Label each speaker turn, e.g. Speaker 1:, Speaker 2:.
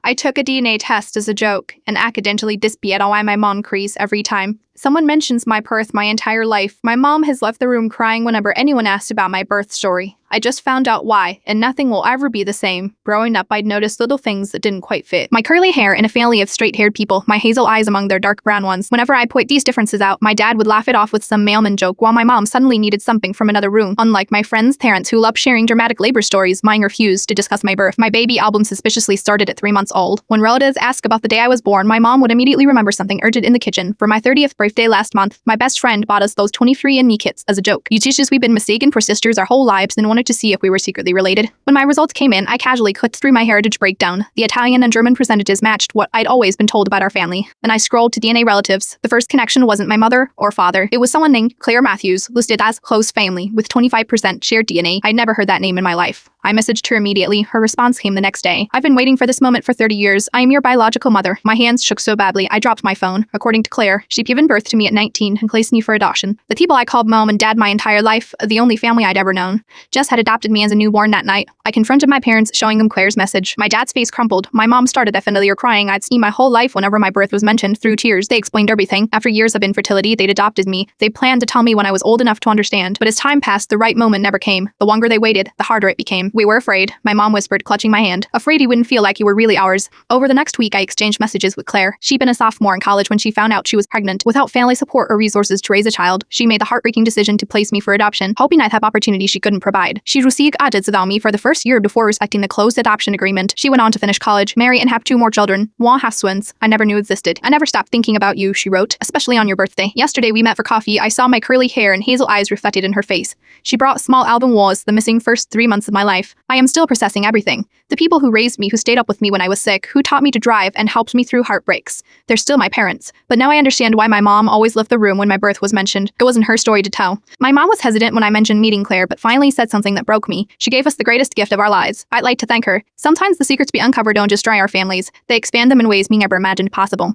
Speaker 1: I took a DNA test as a joke and accidentally disappeared why my mom cries every time someone mentions my birth my entire life. My mom has left the room crying whenever anyone asked about my birth story. I just found out why, and nothing will ever be the same. Growing up, I'd noticed little things that didn't quite fit. My curly hair in a family of straight-haired people, my hazel eyes among their dark brown ones. Whenever I point these differences out, my dad would laugh it off with some mailman joke, while my mom suddenly needed something from another room. Unlike my friends' parents who love sharing dramatic labor stories, mine refused to discuss my birth. My baby album suspiciously started at 3 months old. When relatives asked about the day I was born, my mom would immediately remember something urgent in the kitchen. For my 30th birthday last month, my best friend bought us those 23andMe kits as a joke. You teach us we've been mistaken for sisters our whole lives and wanted to see if we were secretly related. When my results came in, I casually clicked through my heritage breakdown. The Italian and German percentages matched what I'd always been told about our family. Then I scrolled to DNA relatives. The first connection wasn't my mother or father. It was someone named Claire Matthews, listed as close family, with 25% shared DNA. I'd never heard that name in my life. I messaged her immediately. Her response came the next day. I've been waiting for this moment for 30 years. I am your biological mother. My hands shook so badly, I dropped my phone. According to Claire, she'd given birth to me at 19 and placed me for adoption. The people I called mom and dad my entire life, the only family I'd ever known, just had adopted me as a newborn that night. I confronted my parents, showing them Claire's message. My dad's face crumpled. My mom started that familiar crying I'd seen my whole life whenever my birth was mentioned. Through tears, they explained everything. After years of infertility, they'd adopted me. They planned to tell me when I was old enough to understand. But as time passed, the right moment never came. The longer they waited, the harder it became. We were afraid. My mom whispered, clutching my hand. Afraid you wouldn't feel like you were really ours. Over the next week, I exchanged messages with Claire. She'd been a sophomore in college when she found out she was pregnant. Without family support or resources to raise a child, she made the heartbreaking decision to place me for adoption, hoping I'd have opportunities she couldn't provide. She'd received audits without me for the first year before respecting the closed adoption agreement. She went on to finish college, marry, and have 2 more children. One has twins. I never knew existed. I never stopped thinking about you, she wrote, especially on your birthday. Yesterday we met for coffee. I saw my curly hair and hazel eyes reflected in her face. She brought small album was the missing first 3 months of my life. I am still processing everything. The people who raised me, who stayed up with me when I was sick, who taught me to drive and helped me through heartbreaks. They're still my parents. But now I understand why my mom always left the room when my birth was mentioned. It wasn't her story to tell. My mom was hesitant when I mentioned meeting Claire, but finally said something that broke me. She gave us the greatest gift of our lives. I'd like to thank her. Sometimes the secrets we uncover don't just dry our families. They expand them in ways we never imagined possible.